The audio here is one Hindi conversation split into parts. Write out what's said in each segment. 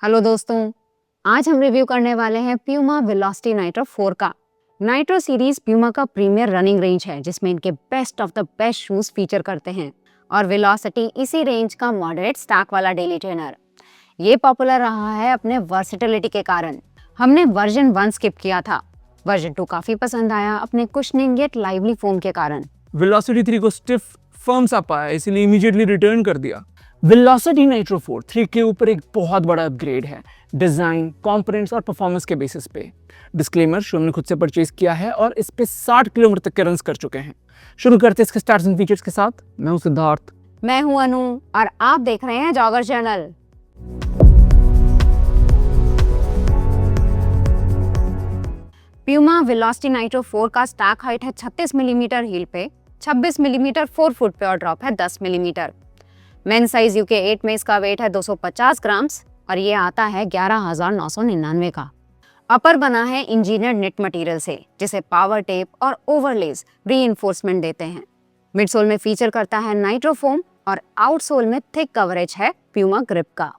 हेलो दोस्तों, आज हम रिव्यू करने वाले हैं प्यूमा वेलोसिटी नाइट्रो 4 का। नाइट्रो सीरीज प्यूमा का प्रीमियर रनिंग रेंज है जिसमें इनके best of the best shoes feature करते हैं और वेलोसिटी इसी रेंज का मॉडरेट स्टैक वाला डेली ट्रेनर। ये पॉपुलर रहा है अपने वर्सेटिलिटी के कारण। हमने वर्जन 1 स्किप किया था। वर्जन 2 काफी पसंद आया अपने कुशनिंग येट लाइवली फोम के कारण। वेलोसिटी 3 को स्टिफ फर्म सा पाया, इसलिए इमीडिएटली रिटर्न कर दिया। वेलोसिटी नाइट्रो 4 3 के ऊपर एक बहुत बड़ा अपग्रेड है डिजाइन, कंपोनेंट्स और परफॉर्मेंस के बेसिस पे। डिस्क्लेमर, शो हमने खुद से परचेज किया है और इस पे 60 किलोमीटर तक के रन्स कर चुके हैं। शुरू करते हैं इसके स्टार्स एंड फीचर्स के साथ। मैं हूं सिद्धार्थ। मैं हूं अनु और आप देख रहे हैं jogger channel. Puma velocity nitro 4 का स्टैक हाइट है 36 मिलीमीटर हील पे, 26 मिलीमीटर 4 फुट पे और ड्रॉप है 10 मिलीमीटर। मेन साइज यूके 8 में इसका वेट है 250 ग्राम्स और ये आता है 11,999 का। अपर बना है इंजीनियर नेट मटेरियल से जिसे पावर टेप और ओवरलेज रीइंफोर्समेंट देते हैं। मिडसोल में फीचर करता है नाइट्रो फोम और आउटसोल में थिक कवरेज है प्यूमा ग्रिप का।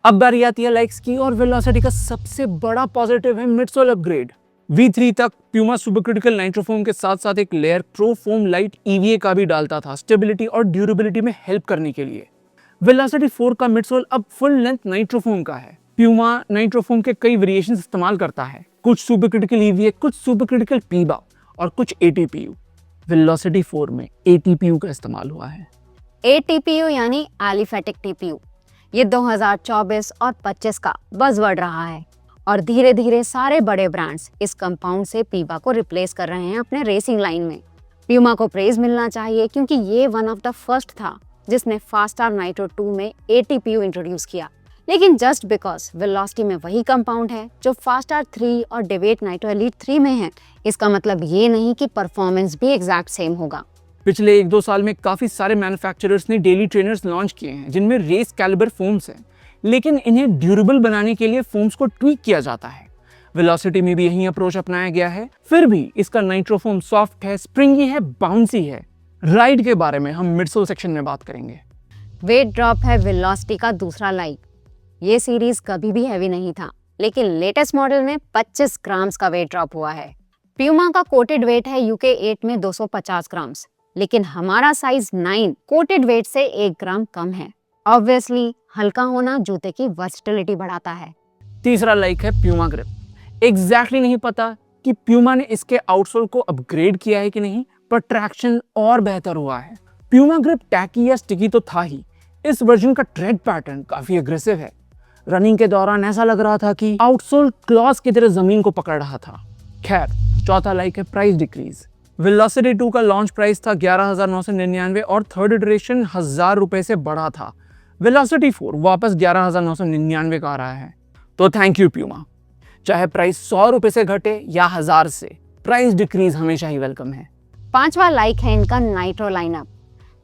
अब बारी आती है लाइक्स की और वेलोसिटी का सबसे बड़ा पॉजिटिव है मिडसोल अपग्रेड। V3 तक Puma super critical nitro foam के साथ साथ एक layer pro foam light EVA का भी डालता था स्टेबिलिटी और ड्यूरेबिलिटी में हेल्प करने के लिए। वेलोसिटी 4 का मिडसोल अब फुल लेंथ नाइट्रो फोम का है। प्यूमा नाइट्रो फोम के कई वेरिएशन इस्तेमाल करता है, कुछ सुपर क्रिटिकल EVA, कुछ सुपर क्रिटिकल पीबा और कुछ ATPU। वेलोसिटी 4 में ATPU का इस्तेमाल हुआ है। ATPU यानी एलिफेटिक TPU। ये 2024 और 25 का बज़वर्ड रहा है और धीरे धीरे सारे बड़े ब्रांड्स इस कंपाउंड से पीबा को रिप्लेस कर रहे हैं अपने रेसिंग लाइन में। प्यूमा को प्रेज मिलना चाहिए क्योंकि ये वन ऑफ द फर्स्ट था जिसने फास्टार नाइट्रो 2 में ATPU इंट्रोड्यूस किया। लेकिन जस्ट बिकॉज वेलोसिटी में वही कंपाउंड है जो फास्टार 3 और डेवेट नाइट्रो एलीट 3 में है, इसका मतलब ये नहीं कि परफॉर्मेंस भी एग्जैक्ट सेम होगा। पिछले 1-2 साल में काफी सारे मैन्युफैक्चरर्स ने डेली ट्रेनर्स लॉन्च किए हैं जिनमें रेस कैलिबर फोम्स हैं, लेकिन इन्हें ड्यूरेबल बनाने के लिए फोम्स को ट्वीक किया जाता है। वेलोसिटी में भी यही अप्रोच अपनाया गया है। फिर भी इसका नाइट्रो फोम सॉफ्ट है, स्प्रिंगी है, बाउंसी है। राइड के बारे में हम मिडसोल सेक्शन में बात करेंगे। वेट ड्रॉप है वेलोसिटी का दूसरा लाइक। ये सीरीज कभी भी हैवी नहीं था, लेकिन लेटेस्ट मॉडल में 25 ग्राम्स का वेट ड्रॉप हुआ है। प्यूमा का कोटेड वेट है यूके 8 में 250 ग्राम्स, लेकिन हमारा साइज 9 कोटेड वेट से 1 ग्राम कम है। ऑब्वियसली हल्का होना जूते की वर्सेटिलिटी बढ़ाता है। तीसरा लाइक है प्यूमा ग्रिप। एग्जैक्टली नहीं पता कि प्यूमा ने इसके आउटसोल को अपग्रेड किया है कि नहीं, पर ट्रैक्शन और बेहतर हुआ है। प्यूमा ग्रिप टैकी या स्टिकी तो था ही, इस वर्जन का ट्रेड पैटर्न काफी अग्रेसिव है। रनिंग के दौरान ऐसा लग रहा था कि आउटसोल क्लॉज की तरह जमीन को पकड़ रहा था। खैर, चौथा लाइक है प्राइस डिक्रीज। वेलोसिटी 2 का लॉन्च प्राइस था 11,999 और थर्ड इटरेशन 1,000 रुपए से बढ़ा था। वेलोसिटी 4 वापस 11,999 का आ रहा है। तो थैंक यू प्यूमा। चाहे प्राइस 100 रुपए से घटे या 1,000 से, प्राइस डिक्रीज हमेशा ही वेलकम है। पांचवा लाइक है इनका नाइट्रो लाइनअप।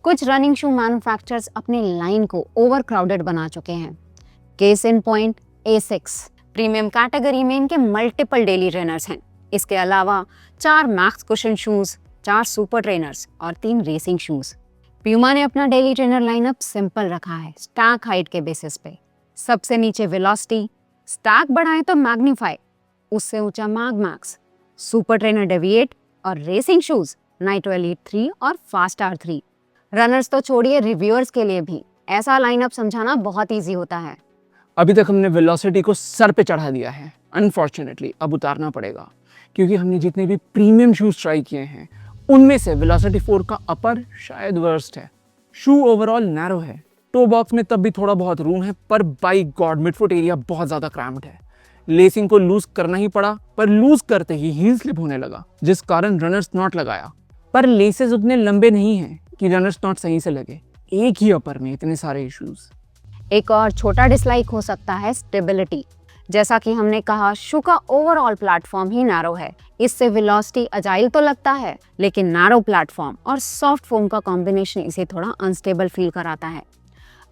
कुछ रनिंग शू मैन्युफैक्चरर्स अपनी लाइन को ओवर क्राउडेड बना चुके हैं। Case in point A6 premium category में इनके मल्टीपल डेली ट्रेनर्स हैं। इसके अलावा 4 max cushion shoes, 4 super trainers और 3 रेसिंग शूज। प्यूमा ने अपना डेली ट्रेनर लाइनअप सिंपल रखा है स्टैक हाइट के बेसिस पे। सबसे नीचे वेलोसिटी, स्टैक बढ़ाए तो मैग्नीफाई, उससे ऊंचा Mag Max, super trainer Deviate और रेसिंग शूज नाइट्रो एलीट 3 और फास्टार 3। रनर्स तो छोड़िए, रिव्यूअर्स के लिए भी ऐसा लाइनअप समझाना बहुत ईजी होता है। अभी तक हमने वेलोसिटी को सर पे चढ़ा दिया है। अनफॉर्चुनेटली अब उतारना पड़ेगा क्योंकि हमने जितने भी प्रीमियम शूज ट्राई किए हैं उनमें से वेलोसिटी 4 का अपर शायद वर्स्ट है। शू ओवरऑल नैरो है, टो बॉक्स में तब भी थोड़ा बहुत रूम है, पर बाई गॉड मिडफुट एरिया बहुत ज्यादा क्रैम्प्ड है। लेसिंग को लूज करना ही पड़ा, पर लूज करते ही हील स्लिप होने लगा जिस कारण रनर्स नॉट लगाया। पर लेसेस उतने लंबे नहीं हैं कि रनर्स नॉट सही से लगे। एक ही अपर में इतने सारे इश्यूज। एक और छोटा डिसलाइक हो सकता है स्टेबिलिटी। जैसा कि हमने कहा, शू का ओवरऑल प्लेटफॉर्म ही नैरो है। इससे वेलोसिटी अजाइल तो लगता है, लेकिन नैरो प्लेटफॉर्म और सॉफ्ट फोम का कॉम्बिनेशन इसे थोड़ा अनस्टेबल फील कराता है।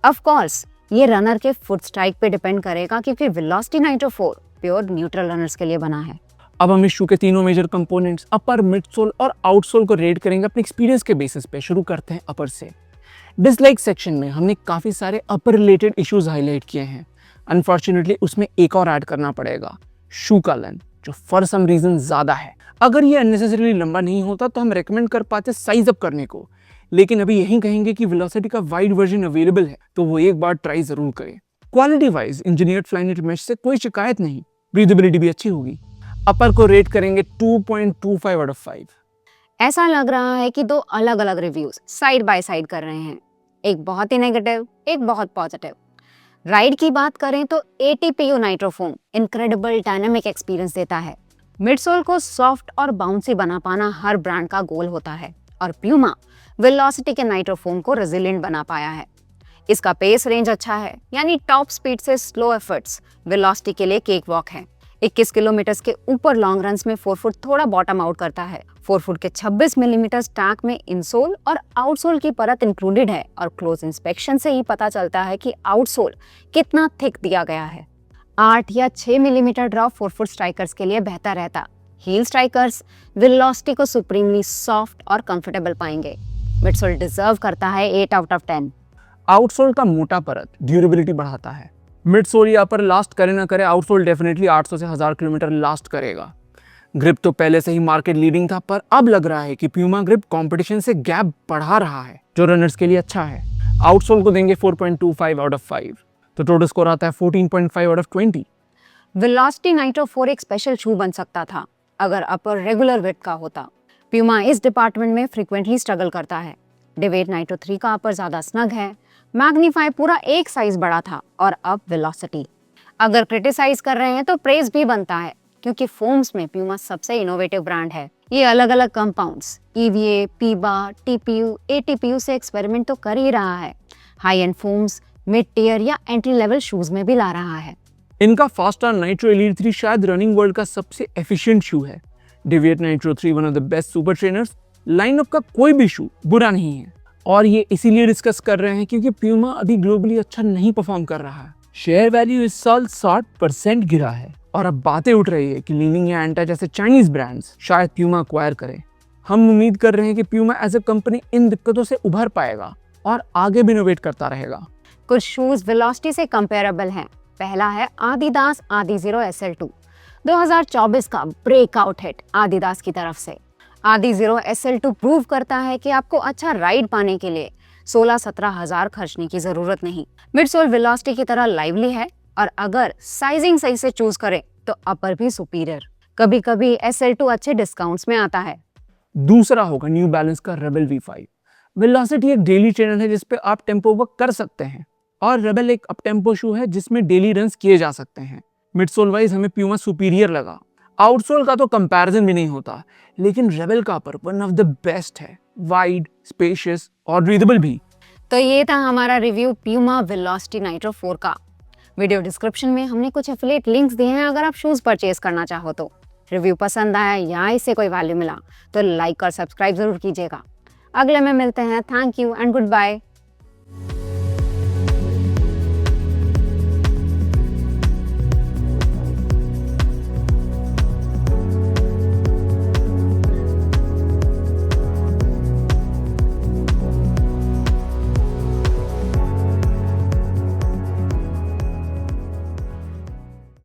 ऑफ कोर्स ये रनर के फुट स्ट्राइक पे डिपेंड करेगा क्योंकि velocity nitro 4 pure neutral runners के लिए बना है। अब हम इस शू के तीनों मेजर कंपोनेंट्स अपर, मिडसोल और आउटसोल को रेट करेंगे अपने एक्सपीरियंस के बेसिस पे। शुरू करते हैं अपर से। डिसलाइक सेक्शन में हमने काफी सारे अपर रिलेटेड इश्यूज हाईलाइट किए हैं। अनफॉर्चुनेटली उसमें एक और ऐड करना पड़ेगा, शू का लेंथ, जो फॉर सम रीजन ज्यादा है। अगर ये अननेसेसरीली लंबा नहीं होता तो हम रेकमेंड कर पाते साइज अप करने को, लेकिन अभी यही कहेंगे कि वेलोसिटी का वाइड वर्जन अवेलेबल है, तो वो एक बार ट्राई जरूर करें। क्वालिटी वाइज इंजीनियर्ड फ्लाइनेट मेश से कोई शिकायत नहीं, ब्रीदेबिलिटी भी अच्छी होगी। अपर को रेट करेंगे 2.25 आउट ऑफ 5। ऐसा लग रहा है कि दो अलग अलग रिव्यूज साइड बाय साइड कर रहे हैं, एक बहुत ही नेगेटिव, एक बहुत पॉजिटिव। राइड की बात करें तो ATPU नाइट्रोफोम इनक्रेडिबल डायनामिक एक्सपीरियंस देता है। मिडसोल को सॉफ्ट और बाउंसी बना पाना हर ब्रांड का गोल होता है, और प्यूमा वेलोसिटी के नाइट्रोफोम को रेजिलिएंट बना पाया है। इसका पेस रेंज अच्छा है, यानी टॉप स्पीड से स्लो एफर्ट्स वेलोसिटी के लिए केक वॉक है। 21 किलोमीटर के ऊपर लॉन्ग रन्स में 4 फुट थोड़ा बॉटम आउट करता है। 4 फुट के 26 मिलीमीटर स्टैक में इनसोल और आउटसोल की परत इंक्लूडेड है, और क्लोज इंस्पेक्शन से ही पता चलता है कि आउटसोल कितना थिक दिया गया है। 8 या 6 मिलीमीटर ड्रॉप 4 फुट स्ट्राइकर्स के लिए बेहतर रहता। हील स्ट्राइकर्स वेलोसिटी को सुप्रीमली सॉफ्ट और कंफर्टेबल पाएंगे। मिडसोल डिजर्व करता है 8 आउट ऑफ 10। आउटसोल का मोटा परत ड्यूरेबिलिटी बढ़ाता है। मिडसोल यहाँ पर लास्ट करे ना करे, आउटसोल डेफिनेटली 800 से 1000 किलोमीटर लास्ट करेगा। ग्रिप तो पहले से ही मार्केट लीडिंग था, पर अब लग रहा है कि प्यूमा ग्रिप कंपटीशन से गैप बढ़ा रहा है, जो रनर्स के लिए अच्छा है। आउटसोल को देंगे 4.25 आउट ऑफ 5, तो टोटल स्कोर आता है 14.5 आउट ऑफ 20। वेलोसिटी नाइट्रो 4 एक स्पेशल शू बन सकता था अगर अपर रेगुलर विड्थ का होता। प्यूमा इस डिपार्टमेंट में फ्रीक्वेंटली स्ट्रगल करता है। डिवेट नाइट्रो 3 का अपर ज्यादा स्नग है, मैग्नीफाई पूरा एक साइज बड़ा था, और अब वेलोसिटी। अगर क्रिटिसाइज कर रहे हैं तो प्रेज भी बनता है, क्योंकि फोम्स में प्यूमा सबसे इनोवेटिव ब्रांड है। ये अलग अलग compounds EVA, PEBA, TPU, ATPU से एक्सपेरिमेंट तो कर ही रहा है। High end foams mid tier या एंट्री लेवल शूज में भी ला रहा है। इनका फास्टर नाइट्रो एलीट 3 शायद रनिंग वर्ल्ड का सबसे एफिशिएंट शू है। Deviate Nitro 3 one of the best super trainers. Lineup का कोई भी शू बुरा नहीं है, और ये इसीलिए डिस्कस कर रहे हैं क्योंकि प्यूमा अभी ग्लोबली अच्छा नहीं परफॉर्म कर रहा है। शेयर वैल्यू इस साल 60% गिरा है, और अब बातें उठ रही है कि लीनिंग या एंटा जैसे चाइनीज ब्रांड्स शायद प्यूमा अक्वायर करें। हम उम्मीद कर रहे हैं कि प्यूमा एज अ कंपनी इन दिक्कतों से उभर पाएगा और आगे भी इनोवेट करता रहेगा। कुछ शूज वेलोसिटी से कंपेरेबल हैं। पहला है आदिदास आदिज़ीरो SL2, 2024 का ब्रेकआउट हिट आदिदास की तरफ से। आदिज़ीरो SL2 प्रूव करता है कि आपको अच्छा राइड पाने के लिए 16-17 हजार खर्चने की जरूरत नहीं। मिडसोल वेलोसिटी की तरह लाइवली है, और अगर साइजिंग सही से चूज करें तो अपर भी सुपीरियर। कभी कभी SL2 अच्छे डिस्काउंट्स में आता है। दूसरा होगा न्यू बैलेंस का रेबल V5। वेलोसिटी एक डेली ट्रेनर है जिसपे आप टेम्पो वर्क कर सकते हैं, और रेबल एक अप टेम्पो शू है जिसमें डेली रन्स किए जा सकते हैं। मिडसोल वाइज हमें प्यूमा सुपीरियर लगा। आउटसोल का तो कंपैरिजन भी नहीं होता, लेकिन रेबल का upper one of the best है, वाइड, स्पेशियस और ब्रीदेबल भी। तो ये था हमारा रिव्यू प्यूमा वेलोसिटी नाइट्रो 4 का। वीडियो डिस्क्रिप्शन में हमने कुछ एफिलिएट लिंक्स दिए हैं अगर आप शूज परचेज करना चाहो तो। रिव्यू पसंद आया या इससे कोई वैल्यू मिला तो लाइक और सब्सक्राइब जरूर कीजिएगा। अगले में मिलते हैं। Thank you and good bye.